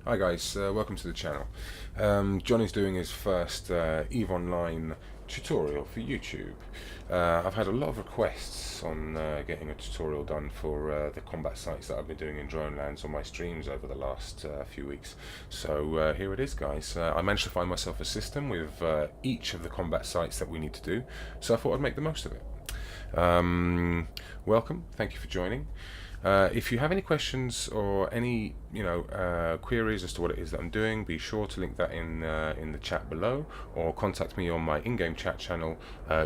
Hi guys, welcome to the channel. Johnny's doing his first EVE Online tutorial for YouTube. I've had a lot of requests on getting a tutorial done for the combat sites that I've been doing in Dronelands on my streams over the last few weeks. So here it is, guys. I managed to find myself a system with each of the combat sites that we need to do, so I thought I'd make the most of it. Welcome, thank you for joining. If you have any questions or any queries as to what it is that I'm doing, be sure to link that in the chat below, or contact me on my in-game chat channel,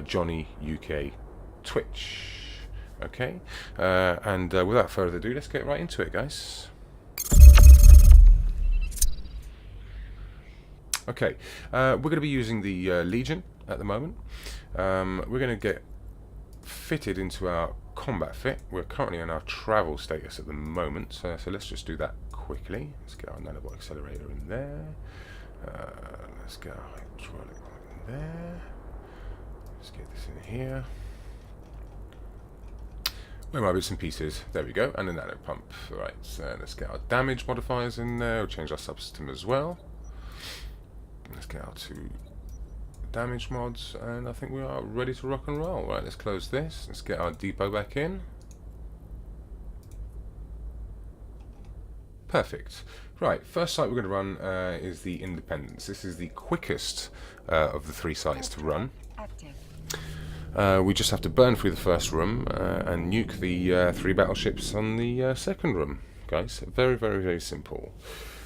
Jonny UK Twitch. Okay, and without further ado, let's get right into it, guys. Okay, we're going to be using the Legion at the moment. We're going to get fitted into our combat fit. We're currently in our travel status at the moment, so let's just do that quickly. Let's get our nanobot accelerator in there. Let's get our hydraulic in there. Let's get this in here. Where are my bits and pieces? There we go, and a nano pump. Right, so let's get our damage modifiers in there. We'll change our subsystem as well. Let's get our two damage mods, and I think we are ready to rock and roll. Right, let's close this. Let's get our depot back in. Perfect. Right, first site we're going to run is the Independence. This is the quickest of the three sites to run. We just have to burn through the first room and nuke the three battleships on the second room, guys. Very, very, very simple.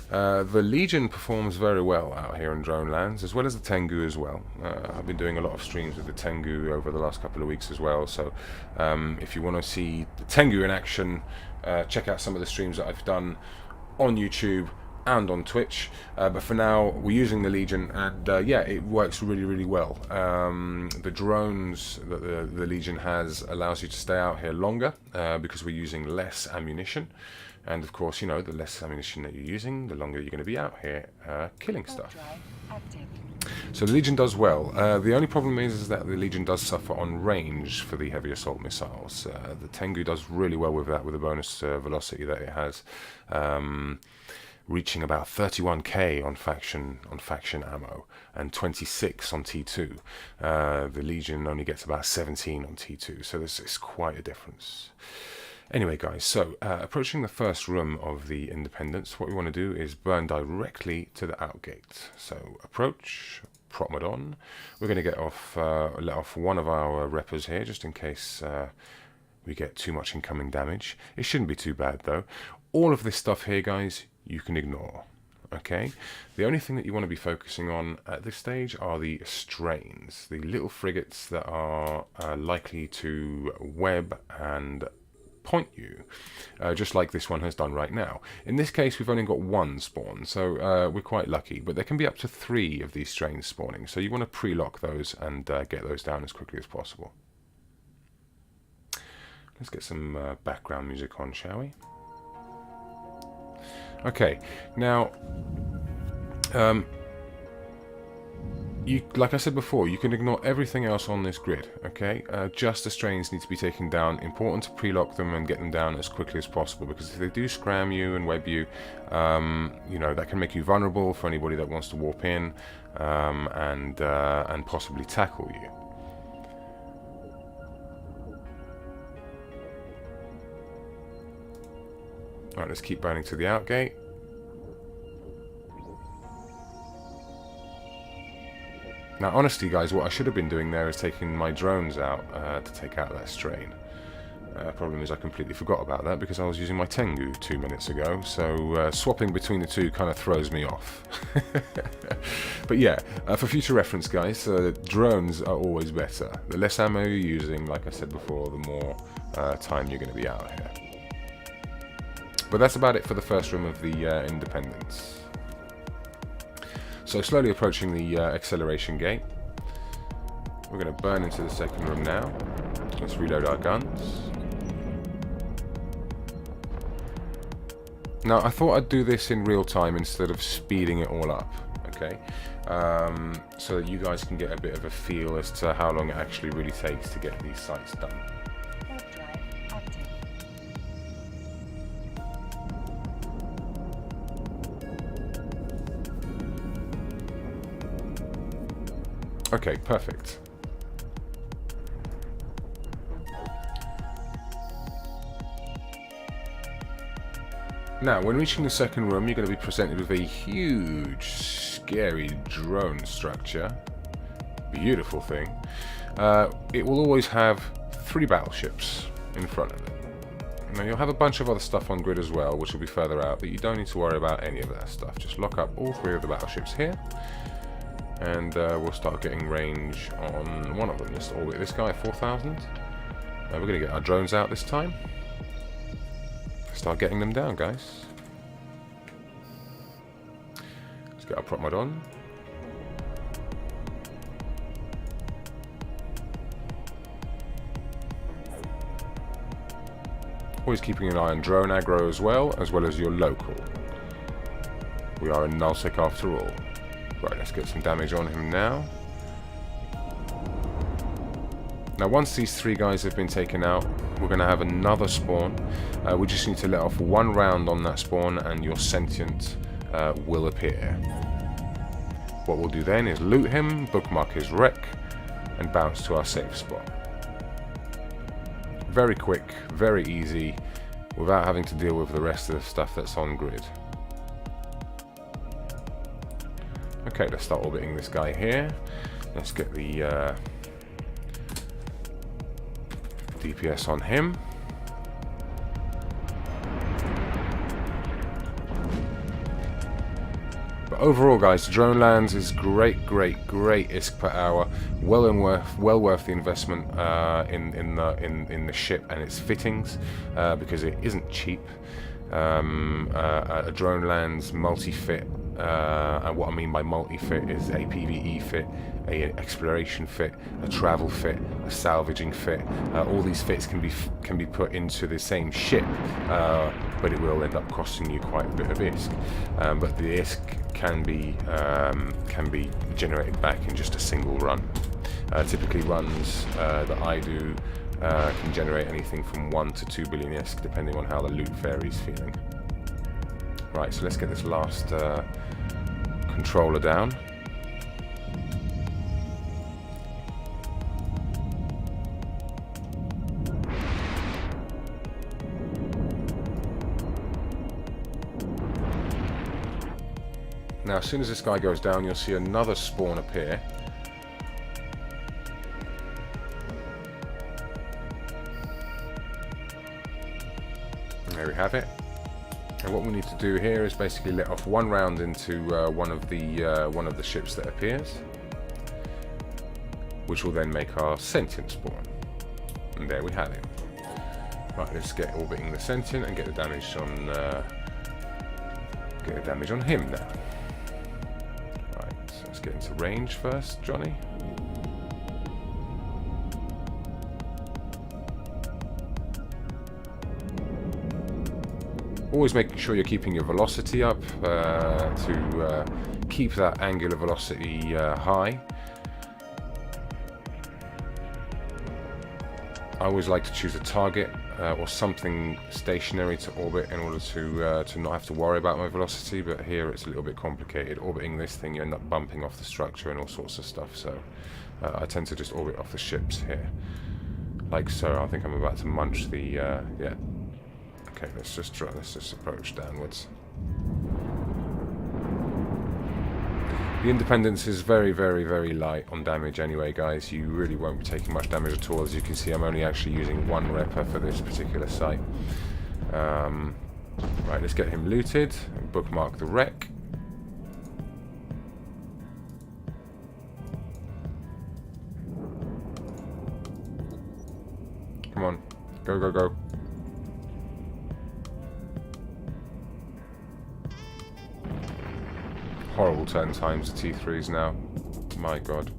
The Legion performs very well out here in Dronelands, as well as the Tengu as well. I've been doing a lot of streams with the Tengu over the last couple of weeks as well, so if you want to see the Tengu in action, check out some of the streams that I've done on YouTube and on Twitch. But for now, we're using the Legion, and yeah, it works really, really well. The drones that the Legion has allows you to stay out here longer because we're using less ammunition. And of course, you know, the less ammunition that you're using, the longer you're going to be out here killing stuff. So the Legion does well. The only problem is that the Legion does suffer on range for the heavy assault missiles. The Tengu does really well with that, with the bonus velocity that it has, reaching about 31k on faction ammo and 26 on T2. The Legion only gets about 17 on T2, so it's quite a difference. Anyway, guys, so approaching the first room of the Independence, what we want to do is burn directly to the outgate. So approach, prop mod on. We're going to get off, let off one of our reppers here, just in case we get too much incoming damage. It shouldn't be too bad, though. All of this stuff here, guys, you can ignore. Okay, the only thing that you want to be focusing on at this stage are the strains, the little frigates that are likely to web and point you, just like this one has done right now. In this case, we've only got one spawn, so we're quite lucky, but there can be up to 3 of these strains spawning, so you want to pre-lock those and get those down as quickly as possible. Let's get some background music on, shall we? Okay, now like I said before, you can ignore everything else on this grid, okay? Just the strains need to be taken down. Important to pre-lock them and get them down as quickly as possible, because if they do scram you and web you, you know, that can make you vulnerable for anybody that wants to warp in and possibly tackle you. Alright, let's keep burning to the outgate. Now, honestly, guys, what I should have been doing there is taking my drones out to take out that strain. Problem is I completely forgot about that because I was using my Tengu 2 minutes ago, so swapping between the two kind of throws me off. But yeah, for future reference, guys, drones are always better. The less ammo you're using, like I said before, the more time you're going to be out here. But that's about it for the first room of the Independence. So slowly approaching the acceleration gate. We're going to burn into the second room now. Let's reload our guns. Now, I thought I'd do this in real time instead of speeding it all up, okay? So that you guys can get a bit of a feel as to how long it actually really takes to get these sites done. Okay, perfect. Now, when reaching the second room, you're going to be presented with a huge, scary drone structure. Beautiful thing. It will always have 3 battleships in front of it. Now, you'll have a bunch of other stuff on grid as well, which will be further out, but you don't need to worry about any of that stuff. Just lock up all 3 of the battleships here, and we'll start getting range on one of them. Let's orbit this guy, 4,000. We're going to get our drones out this time. Start getting them down, guys. Let's get our prop mod on. Always keeping an eye on drone aggro as well as your local. We are in NUL SEC after all. Right, let's get some damage on him now. Now, once these 3 guys have been taken out, we're going to have another spawn. We just need to let off 1 round on that spawn and your sentient will appear. What we'll do then is loot him, bookmark his wreck, and bounce to our safe spot. Very quick, very easy, without having to deal with the rest of the stuff that's on grid. Okay, let's start orbiting this guy here. Let's get the DPS on him. But overall, guys, Dronelands is great ISK per hour. Well worth the investment in the ship and its fittings, because it isn't cheap. A Dronelands multi-fit, and what I mean by multi-fit is a PvE fit, an exploration fit, a travel fit, a salvaging fit. All these fits can be put into the same ship, but it will end up costing you quite a bit of ISK. But the ISK can be generated back in just a single run. Typically, runs that I do can generate anything from 1 to 2 billion ISK, depending on how the loot fairy's feeling. Right, so let's get this last controller down. Now, as soon as this guy goes down, you'll see another spawn appear. And there we have it. And what we need to do here is basically let off 1 round into one of the ships that appears, which will then make our sentient spawn. And there we have it. Right, let's get orbiting the sentient and get the damage on him now. Right, so let's get into range first, Jonny. Always making sure you're keeping your velocity up to keep that angular velocity high. I always like to choose a target or something stationary to orbit in order to not have to worry about my velocity, but here it's a little bit complicated. Orbiting this thing, you end up bumping off the structure and all sorts of stuff, so I tend to just orbit off the ships here. Like so. I think I'm about to munch the... yeah. Okay, let's just approach downwards. The Independence is very light on damage anyway, guys. You really won't be taking much damage at all. As you can see, I'm only actually using 1 repper for this particular site. Right, let's get him looted and bookmark the wreck. Come on, go. Horrible turn times the T3s now. My god.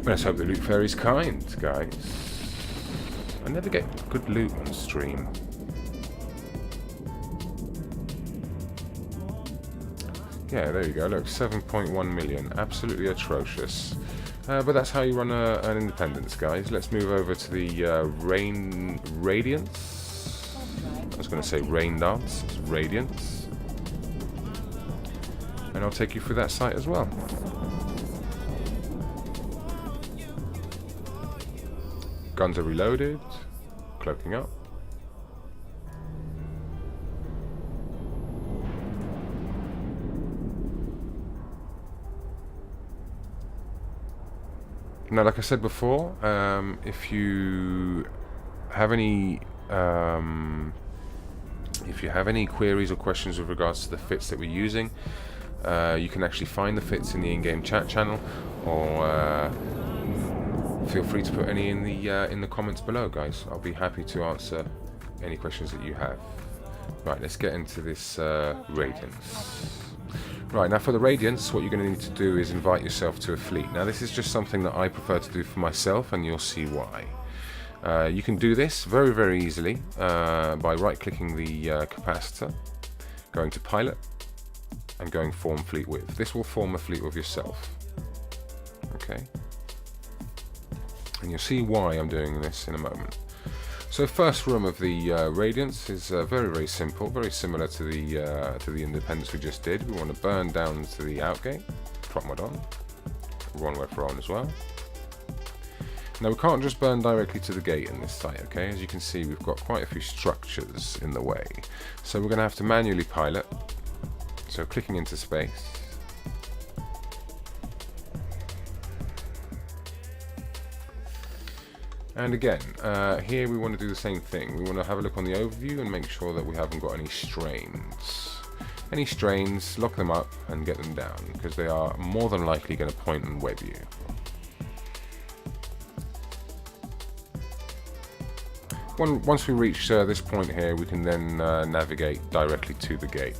Let's hope the loot fairy's kind, guys. I never get good loot on stream. Yeah, there you go. Look, 7.1 million. Absolutely atrocious. But that's how you run an Independence, guys. Let's move over to the Radiance. I was going to say Rain Dance, it's Radiance. And I'll take you through that site as well. Guns are reloaded, cloaking up. Now, like I said before, if you have any queries or questions with regards to the fits that we're using, you can actually find the fits in the in-game chat channel, or feel free to put any in the comments below, guys. I'll be happy to answer any questions that you have. Right, let's get into this Radiance. Right, now for the Radiance, what you're going to need to do is invite yourself to a fleet. Now this is just something that I prefer to do for myself, and you'll see why. You can do this very, very easily by right-clicking the capacitor, going to Pilot, and going Form Fleet With. This will form a fleet with yourself. Okay? And you'll see why I'm doing this in a moment. So first room of the Radiance is very, very simple, very similar to the Independence we just did. We want to burn down to the outgate, prop mod on, runway for on as well. Now we can't just burn directly to the gate in this site, okay? As you can see, we've got quite a few structures in the way. So we're going to have to manually pilot. So clicking into space. And again, here we want to do the same thing. We want to have a look on the overview and make sure that we haven't got any strains. Any strains, lock them up and get them down, because they are more than likely going to point and web you. Once we reach this point here, we can then navigate directly to the gate.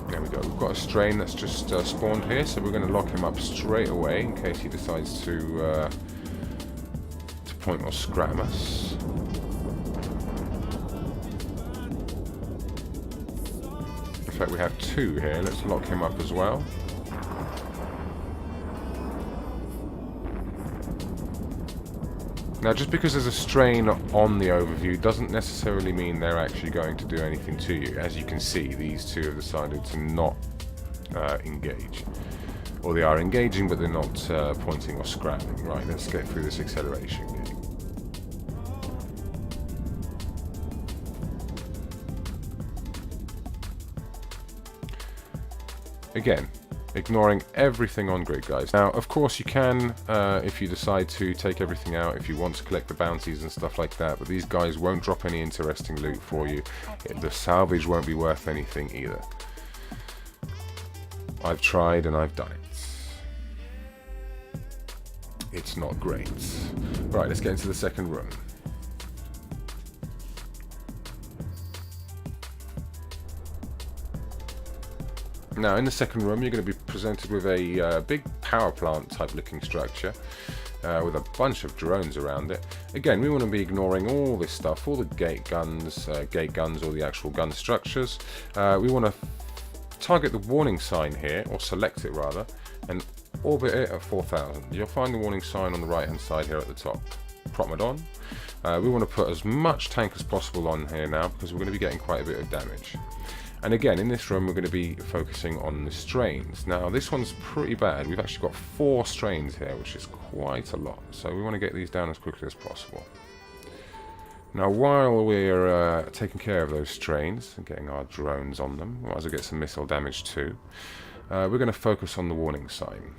There we go. We've got a strain that's just spawned here, so we're going to lock him up straight away in case he decides to point or scram us. In fact, we have two here. Let's lock him up as well. Now, just because there's a strain on the overview doesn't necessarily mean they're actually going to do anything to you. As you can see, these two have decided to not engage. Or they are engaging, but they're not pointing or scramming. Right, let's get through this acceleration game. Again, ignoring everything on grid, guys. Now, of course, you can, if you decide to take everything out, if you want to collect the bounties and stuff like that, but these guys won't drop any interesting loot for you. The salvage won't be worth anything either. I've tried and I've done it. It's not great. Right, let's get into the second room. Now, in the second room, you're going to be presented with a big power plant type looking structure with a bunch of drones around it. Again, we want to be ignoring all this stuff, all the gate guns, or the actual gun structures. We want to target the warning sign here, or select it rather, and orbit it at 4,000. You'll find the warning sign on the right hand side here at the top. Prop mod on. We want to put as much tank as possible on here now, because we're going to be getting quite a bit of damage. And again, in this room, we're going to be focusing on the strains. Now, this one's pretty bad. We've actually got 4 strains here, which is quite a lot. So we want to get these down as quickly as possible. Now, while we're taking care of those strains and getting our drones on them, we might as well get some missile damage too. We're going to focus on the warning sign.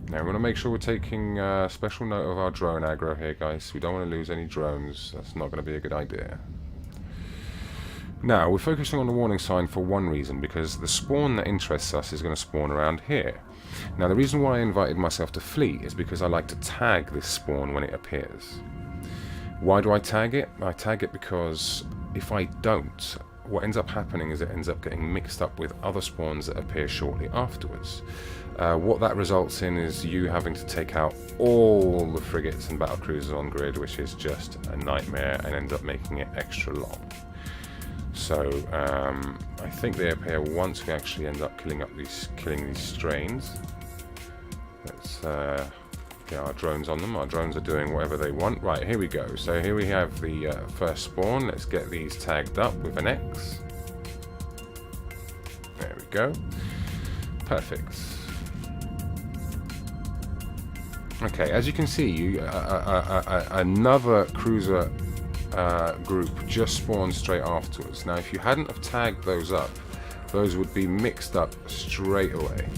Now, we want to make sure we're taking special note of our drone aggro here, guys. We don't want to lose any drones. That's not going to be a good idea. Now, we're focusing on the warning sign for one reason, because the spawn that interests us is going to spawn around here. Now, the reason why I invited myself to fleet is because I like to tag this spawn when it appears. Why do I tag it? I tag it because if I don't, what ends up happening is it ends up getting mixed up with other spawns that appear shortly afterwards. What that results in is you having to take out all the frigates and battlecruisers on grid, which is just a nightmare and ends up making it extra long. So I think they appear once we actually end up killing these strains. Let's Get our drones on them. Our drones are doing whatever they want. Right, here we go. So here we have the first spawn. Let's get these tagged up with an X. There we go. Perfect. Okay, as you can see, another cruiser group just spawned straight afterwards. Now, if you hadn't have tagged those up, those would be mixed up straight away.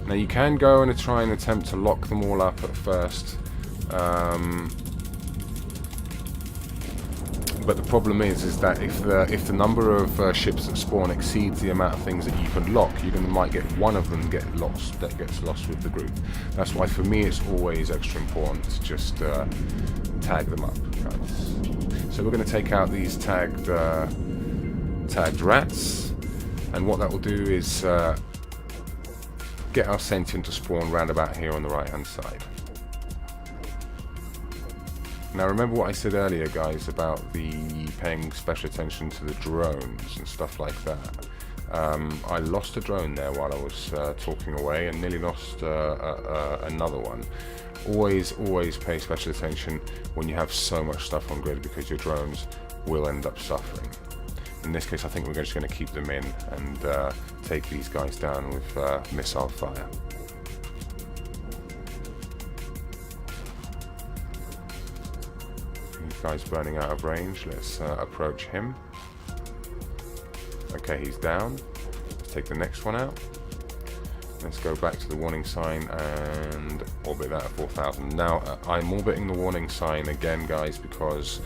Now, you can go and try and attempt to lock them all up at first. But the problem is that if the number of ships that spawn exceeds the amount of things that you can lock, you might get one of them gets lost with the group. That's why for me it's always extra important to just tag them up, guys. So we're going to take out these tagged rats, and what that will do is get our sentient to spawn round about here on the right hand side. Now remember what I said earlier, guys, about the paying special attention to the drones and stuff like that. I lost a drone there while I was talking away, and nearly lost another one. Always pay special attention when you have so much stuff on grid, because your drones will end up suffering. In this case, I think we're just going to keep them in and take these guys down with missile fire. Guy's burning out of range. Let's approach him. Okay, he's down. Let's take the next one out. Let's go back to the warning sign and orbit that at 4,000. Now, I'm orbiting the warning sign again, guys, because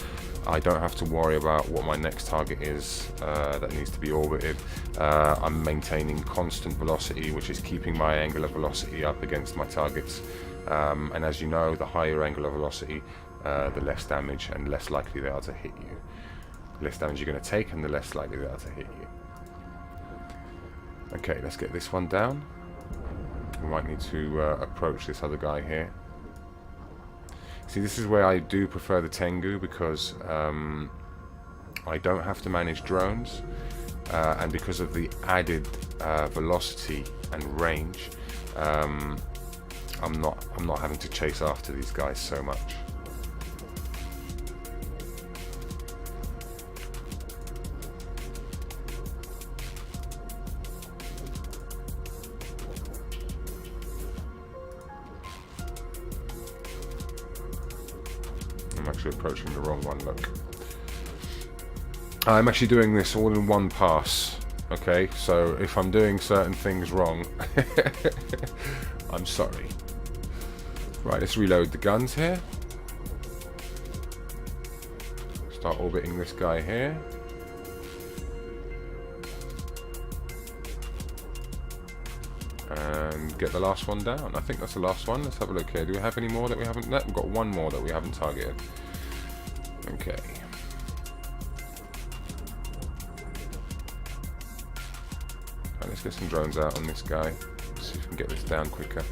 I don't have to worry about what my next target is that needs to be orbited. I'm maintaining constant velocity, which is keeping my angular velocity up against my targets. And as you know, the higher angular velocity, the less damage and less likely they are to hit you. The less damage you're going to take and the less likely they are to hit you. Okay, let's get this one down. We might need to approach this other guy here. See, this is where I do prefer the Tengu, because I don't have to manage drones, and because of the added velocity and range, I'm not having to chase after these guys so much. I'm actually approaching the wrong one, look. I'm actually doing this all in one pass, okay? So if I'm doing certain things wrong, I'm sorry. Right, let's reload the guns here. Start orbiting this guy here. And get the last one down. I think that's the last one. Let's have a look here. Do we have any more that we haven't... No, we've got one more that we haven't targeted. Okay. Right, let's get some drones out on this guy. See if we can get this down quicker.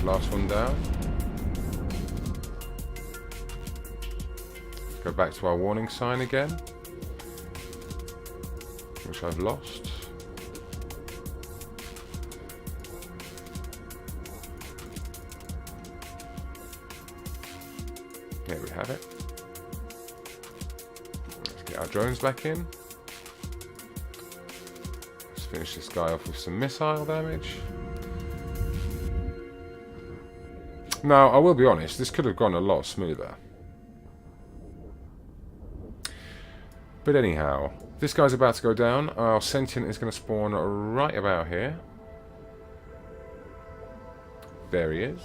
Last one down. Go back to our warning sign again, which I've lost. There we have it. Let's get our drones back in. Let's finish this guy off with some missile damage. Now, I will be honest, this could have gone a lot smoother. But anyhow, this guy's about to go down. Our sentient is going to spawn right about here. There he is.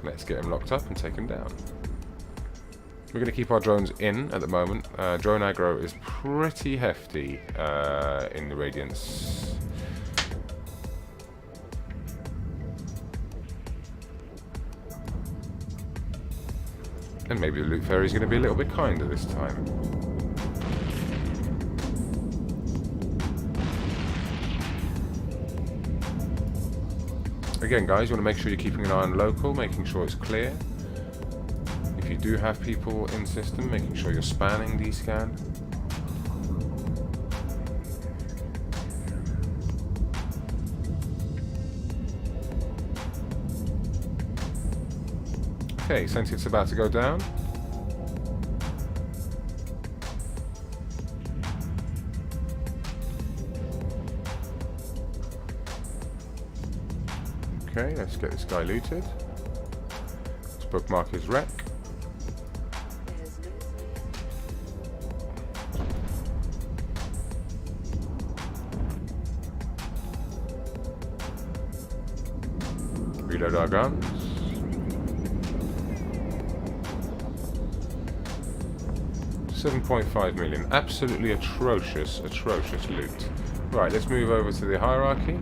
Let's get him locked up and take him down. We're going to keep our drones in at the moment. Drone aggro is pretty hefty in the Radiance. And maybe the loot fairy is going to be a little bit kinder this time. Again, guys, you want to make sure you're keeping an eye on local, making sure it's clear. If you do have people in system, making sure you're spanning D-scan. Okay, sentient's about to go down. Okay, let's get this guy looted. Let's bookmark his wreck. Reload our guns. $7.5 million. Absolutely atrocious loot. Right, let's move over to the hierarchy.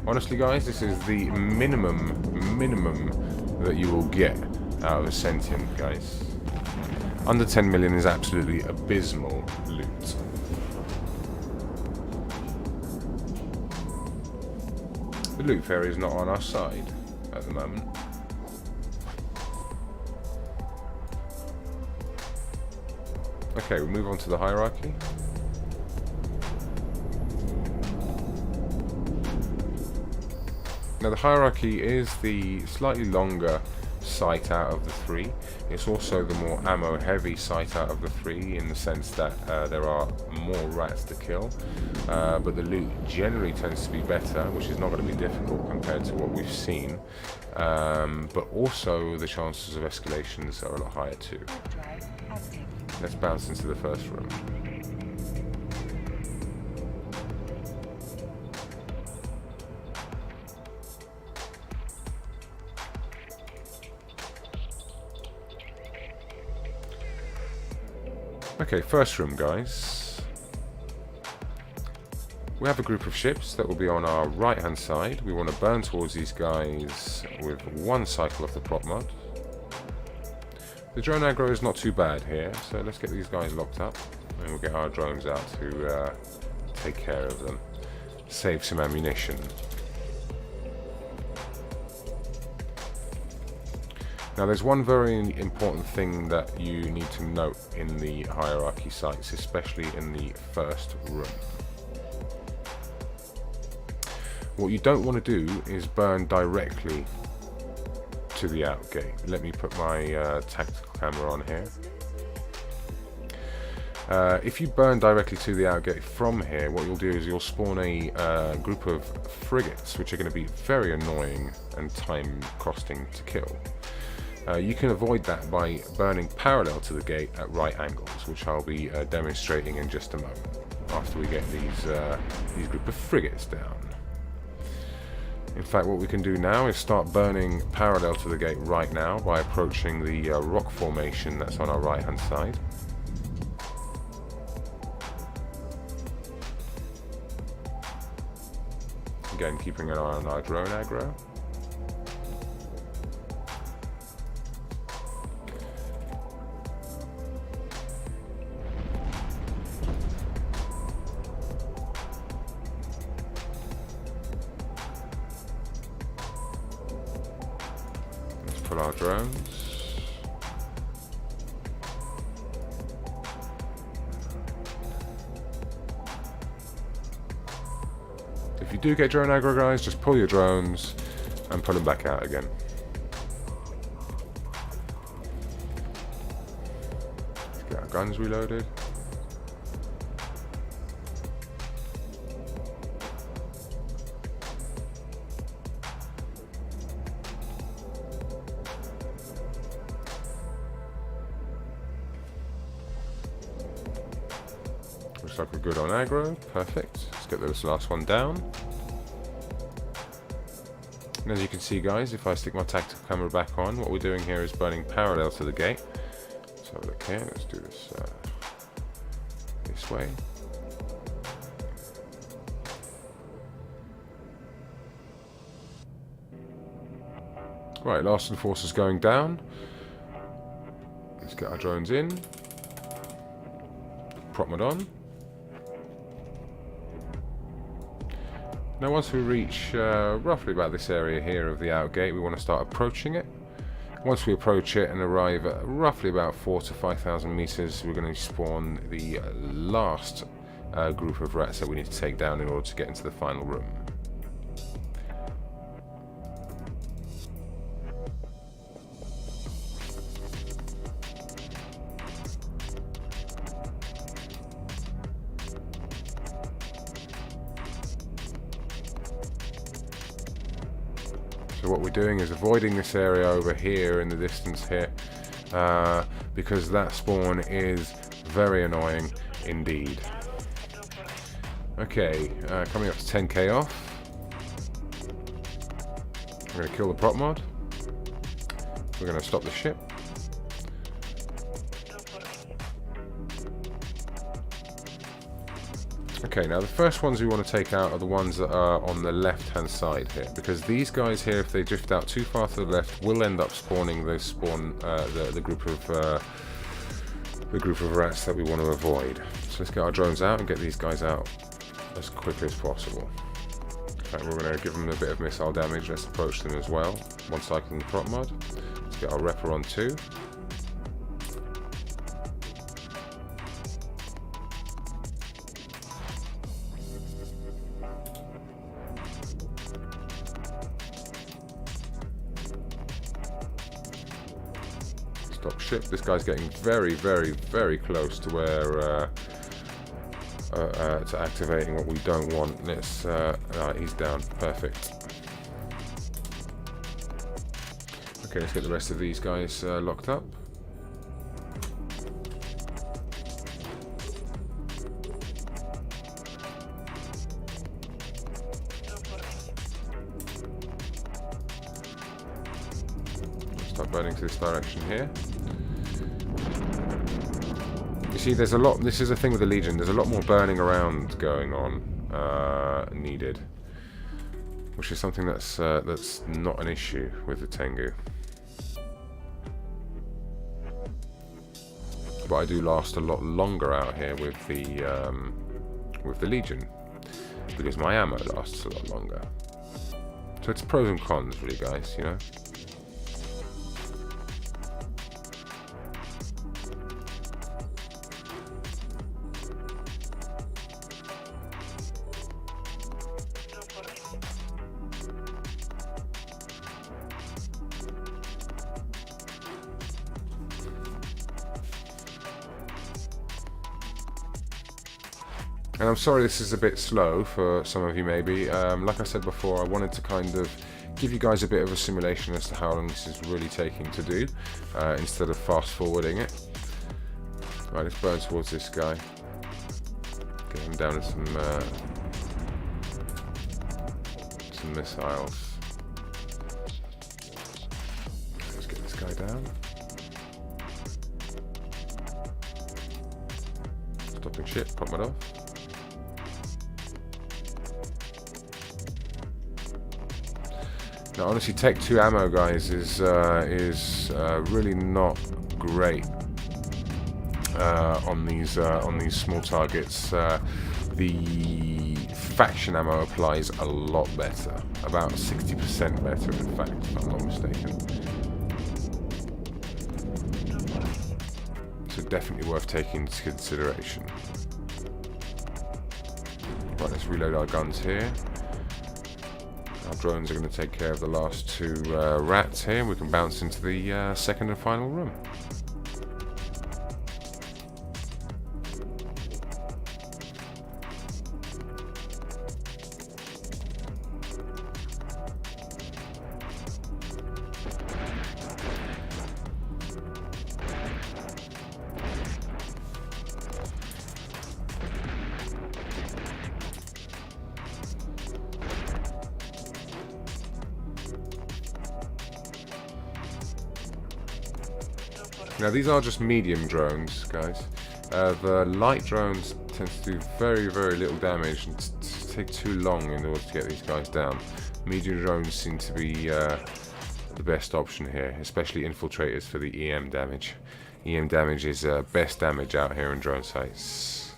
Honestly, guys, this is the minimum that you will get out of a sentient, guys. Under 10 million is absolutely abysmal loot. The loot fairy is not on our side at the moment. Okay, we'll move on to the hierarchy. Now the hierarchy is the slightly longer sight out of the three. It's also the more ammo heavy sight out of the three, in the sense that there are more rats to kill, but the loot generally tends to be better, which is not going to be difficult compared to what we've seen, but also the chances of escalations are a lot higher too. Let's bounce into the first room. Okay, first room, guys. We have a group of ships that will be on our right hand side. We want to burn towards these guys with one cycle of the prop mod. The drone aggro is not too bad here, so let's get these guys locked up and we'll get our drones out to take care of them. Save some ammunition. Now there's one very important thing that you need to note in the hierarchy sites, especially in the first room. What you don't want to do is burn directly to the out gate. Let me put my tactical camera on here. If you burn directly to the out gate from here, what you'll do is you'll spawn a group of frigates, which are going to be very annoying and time costing to kill. You can avoid that by burning parallel to the gate at right angles, which I'll be demonstrating in just a moment, after we get these group of frigates down. In fact, what we can do now is start burning parallel to the gate right now by approaching the rock formation that's on our right hand side. Again, keeping an eye on our drone aggro. Pull our drones. If you do get drone aggro, guys, just pull your drones and pull them back out again. Let's get our guns reloaded. Looks like we're good on aggro. Perfect. Let's get this last one down. And as you can see, guys, if I stick my tactical camera back on, what we're doing here is burning parallel to the gate. Let's have a look here. Let's do this this way. Right, last enforcer's going down. Let's get our drones in. Prop mod on. Now once we reach roughly about this area here of the outgate, we want to start approaching it. Once we approach it and arrive at roughly about 4,000 to 5,000 meters, we're going to spawn the last group of rats that we need to take down in order to get into the final room. So what we're doing is avoiding this area over here in the distance here, because that spawn is very annoying indeed. Okay, coming up to 10k off. We're going to kill the prop mod. We're going to stop the ship. Okay, now the first ones we want to take out are the ones that are on the left-hand side here, because these guys here, if they drift out too far to the left, will end up spawning the group of rats that we want to avoid. So let's get our drones out and get these guys out as quickly as possible. In fact, we're going to give them a bit of missile damage. Let's approach them as well. One cycling the prop mod. Let's get our repper on too. Stop ship. This guy's getting very, very, very close to where to activating what we don't want. Let's. Right, he's down. Perfect. Okay, let's get the rest of these guys locked up. Start burning to this direction here. You see, there's a lot. This is the thing with the Legion. There's a lot more burning around going on needed, which is something that's not an issue with the Tengu. But I do last a lot longer out here with the Legion, because my ammo lasts a lot longer. So it's pros and cons, really, guys. You know. And I'm sorry this is a bit slow for some of you maybe. Like I said before, I wanted to kind of give you guys a bit of a simulation as to how long this is really taking to do, instead of fast forwarding it. Right, let's burn towards this guy. Get him down with some missiles. Let's get this guy down. Stopping ship, pop it off. Now, honestly, Tech 2 ammo, guys, is really not great on these small targets. The faction ammo applies a lot better, about 60% better, in fact, if I'm not mistaken. So definitely worth taking into consideration. Right, let's reload our guns here. Our drones are going to take care of the last two rats here. We can bounce into the second and final room. Now these are just medium drones, guys. The light drones tend to do very, very little damage and take too long in order to get these guys down. Medium drones seem to be the best option here, especially infiltrators for the EM damage. EM damage is best damage out here in drone sites.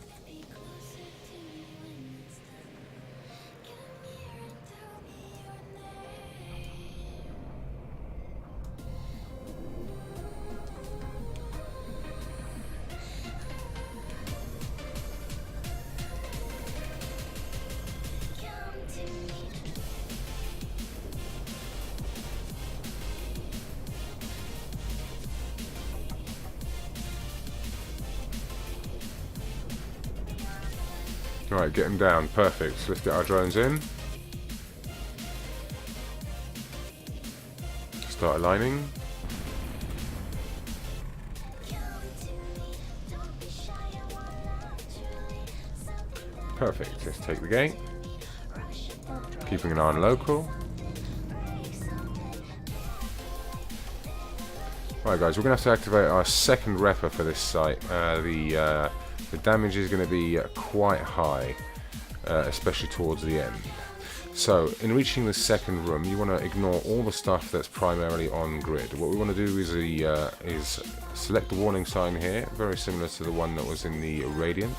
Alright, get him down. Perfect. So let's get our drones in. Start aligning. Perfect. Let's take the gate. Keeping an eye on local. Alright guys, we're going to have to activate our second repper for this site. The damage is going to be quite high, especially towards the end. So, in reaching the second room, you want to ignore all the stuff that's primarily on grid. What we want to do is select the warning sign here, very similar to the one that was in the Radiance.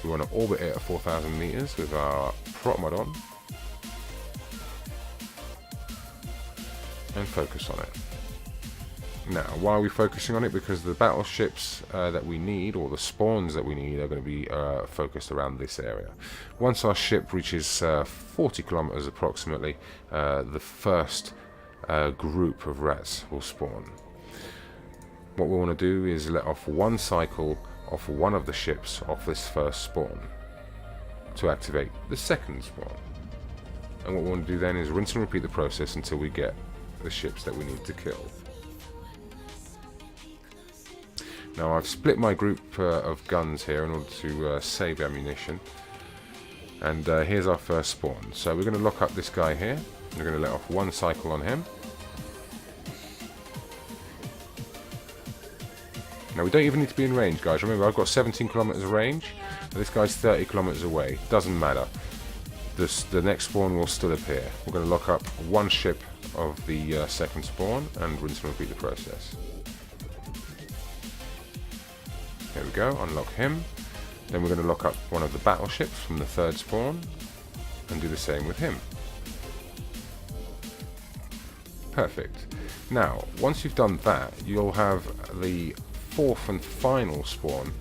We want to orbit it at 4,000 meters with our prop mod on, and focus on it. Now, why are we focusing on it? Because the battleships that we need, or the spawns that we need, are going to be focused around this area. Once our ship reaches 40 kilometers approximately, the first group of rats will spawn. What we want to do is let off one cycle off one of the ships off this first spawn to activate the second spawn. And what we want to do then is rinse and repeat the process until we get the ships that we need to kill. Now I've split my group of guns here in order to save ammunition. And here's our first spawn. So we're going to lock up this guy here. We're going to let off one cycle on him. Now we don't even need to be in range, guys. Remember, I've got 17 kilometers of range. This guy's 30 kilometers away. Doesn't matter. The next spawn will still appear. We're going to lock up one ship of the second spawn and rinse and repeat the process. There we go, unlock him. Then we're going to lock up one of the battleships from the third spawn and do the same with him. Perfect. Now, once you've done that, you'll have the fourth and final spawn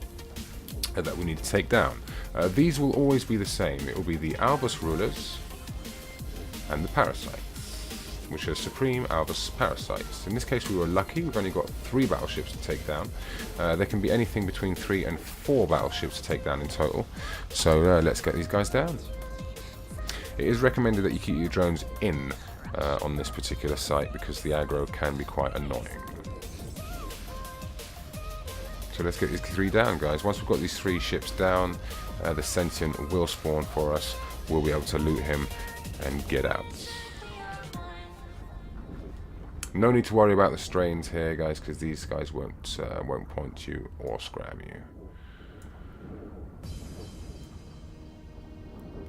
that we need to take down. These will always be the same. It will be the Albus Rulers and the Parasites, which are Supreme Albus Parasites. In this case we were lucky, we've only got 3 battleships to take down. There can be anything between 3 and 4 battleships to take down in total. So let's get these guys down. It is recommended that you keep your drones in on this particular site because the aggro can be quite annoying. So let's get these 3 down, guys. Once we've got these 3 ships down, the Sentient will spawn for us. We'll be able to loot him and get out. No need to worry about the strains here, guys, because these guys won't point you or scram you.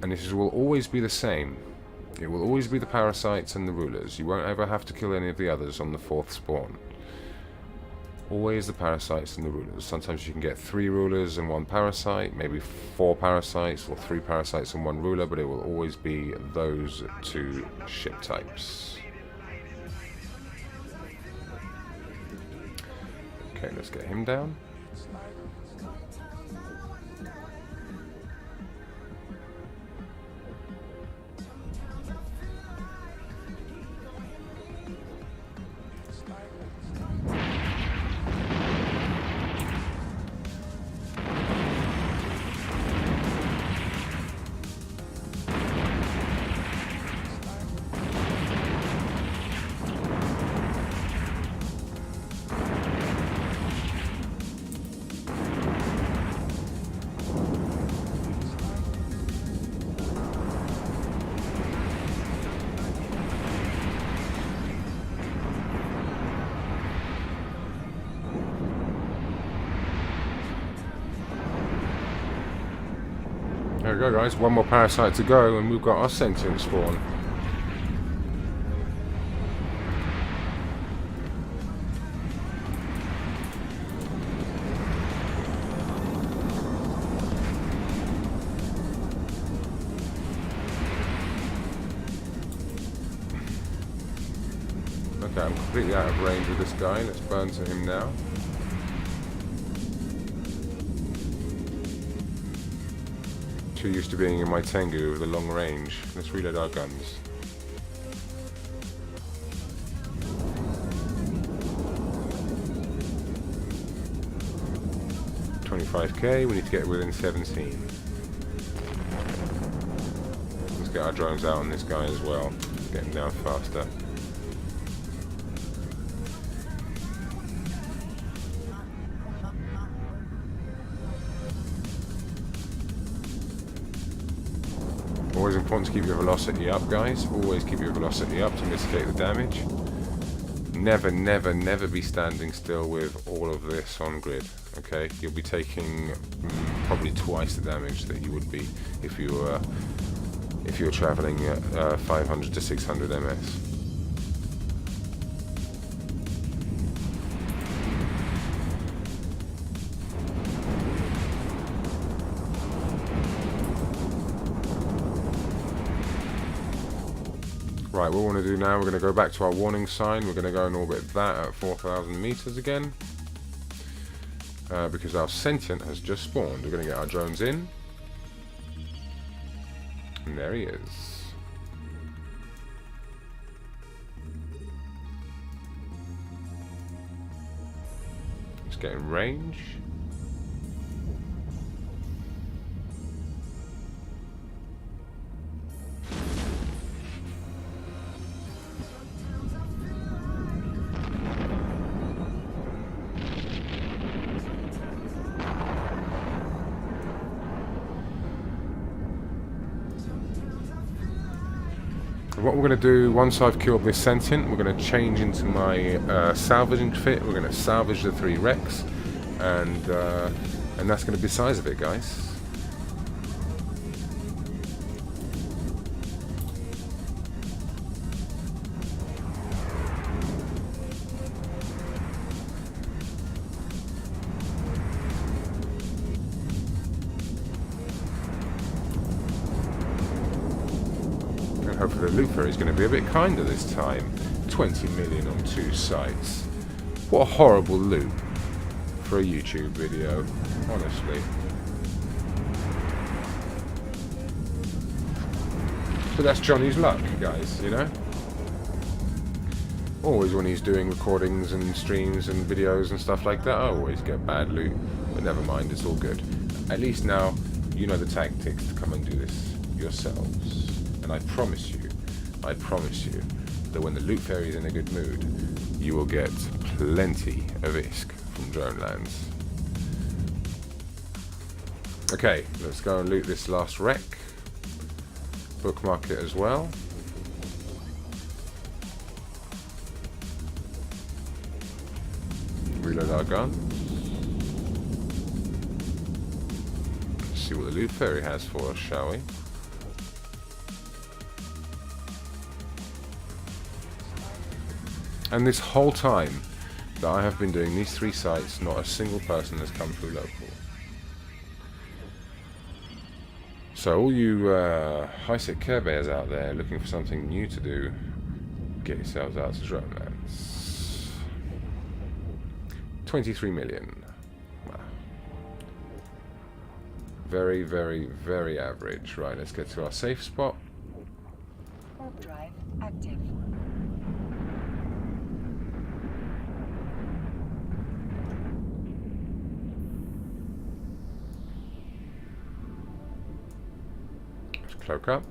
And this will always be the same. It will always be the Parasites and the Rulers. You won't ever have to kill any of the others on the 4th spawn. Always the Parasites and the Rulers. Sometimes you can get 3 Rulers and 1 Parasite, maybe 4 Parasites or 3 Parasites and 1 Ruler, but it will always be those 2 ship types. Okay, let's get him down. There we go, guys. 1 more Parasite to go, and we've got our Sentient spawn. Okay, I'm completely out of range with this guy. Let's burn to him now. Too used to being in my Tengu with a long range. Let's reload our guns. $25k, we need to get within 17. get our drones out on this guy as well. Get him down faster. Always important to keep your velocity up, guys. Always keep your velocity up to mitigate the damage. Never, never, never be standing still with all of this on grid. Okay, you'll be taking probably twice the damage that you would be if you were traveling at 500 to 600 ms. Right, what we want to do now, we're going to go back to our warning sign. We're going to go and orbit that at 4,000 meters again. Because our sentient has just spawned. We're going to get our drones in. And there he is. Let's get in range. What we're going to do, once I've killed this sentient, we're going to change into my salvaging fit. We're going to salvage the 3 wrecks, and that's going to be the size of it, guys. Hopefully the loot fairy is going to be a bit kinder this time. 20 million on 2 sites. What a horrible loot for a YouTube video, honestly. But that's Jonny's luck, guys, you know? Always when he's doing recordings and streams and videos and stuff like that, I always get bad loot. But never mind, it's all good. At least now you know the tactics to come and do this yourselves. And I promise you, that when the loot fairy is in a good mood, you will get plenty of ISK from Dronelands. Okay, let's go and loot this last wreck. Bookmark it as well. Reload our guns. Let's see what the loot fairy has for us, shall we? And this whole time that I have been doing these 3 sites, not a single person has come through local. So all you high-sec Care Bears out there looking for something new to do, get yourselves out to Dronelands. 23 million. Wow. Very, very, very average. Right, let's get to our safe spot. Warp drive active. Cloak up.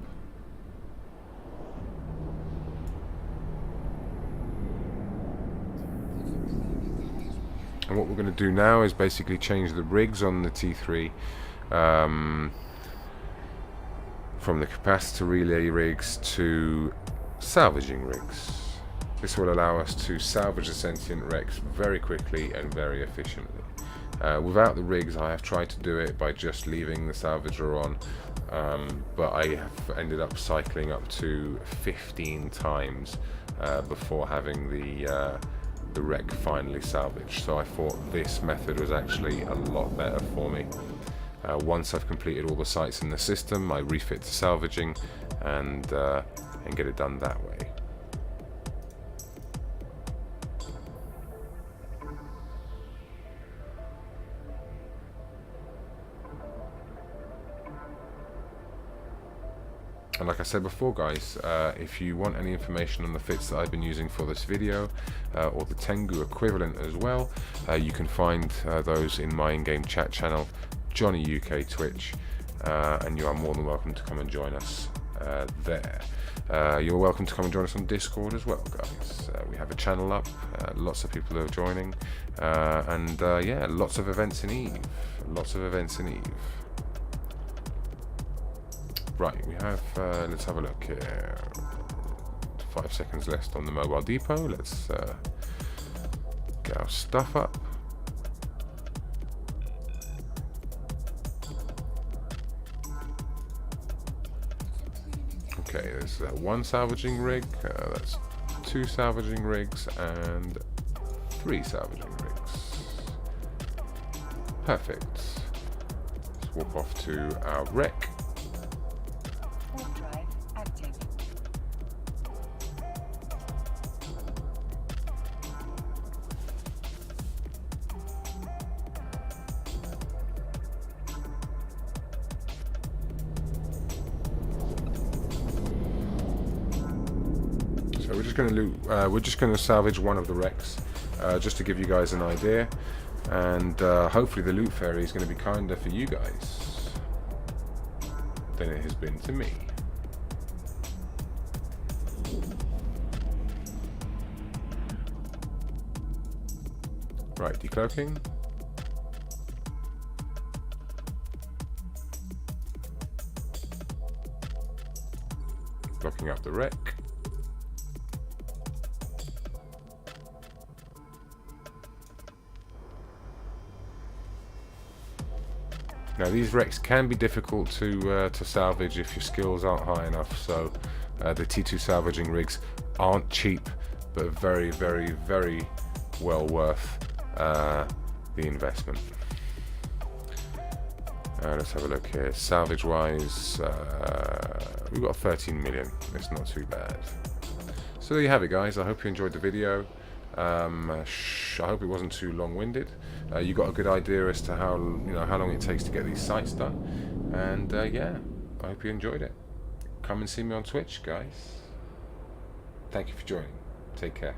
And what we're going to do now is basically change the rigs on the T3 from the capacitor relay rigs to salvaging rigs. This will allow us to salvage the sentient wrecks very quickly and very efficiently. Without the rigs, I have tried to do it by just leaving the salvager on, but I have ended up cycling up to 15 times before having the wreck finally salvaged. So I thought this method was actually a lot better for me. Once I've completed all the sites in the system, I refit to salvaging and get it done that way. And like I said before, guys, if you want any information on the fits that I've been using for this video, or the Tengu equivalent as well, you can find those in my in-game chat channel, Jonny UK Twitch, and you are more than welcome to come and join us there. You're welcome to come and join us on Discord as well, guys. We have a channel up, lots of people are joining, and yeah, lots of events in Eve. Lots of events in Eve. Right, we have, let's have a look here. 5 seconds left on the mobile depot. Let's get our stuff up. Okay, there's one salvaging rig, that's 2 salvaging rigs, and 3 salvaging rigs. Perfect. Let's walk off to our wreck. Warp drive active. So we're just going to loot. We're just going to salvage one of the wrecks, just to give you guys an idea, and hopefully the loot fairy is going to be kinder for you guys than it has been to me. Right, decloaking. Blocking up the wreck. Now these wrecks can be difficult to salvage if your skills aren't high enough, so the T2 salvaging rigs aren't cheap, but very, very, very well worth the investment. Let's have a look here. Salvage wise, we've got 13 million. It's not too bad. So there you have it, guys. I hope you enjoyed the video. I hope it wasn't too long-winded. You got a good idea as to how long it takes to get these sites done, and yeah, I hope you enjoyed it. Come and see me on Twitch, guys. Thank you for joining. Take care.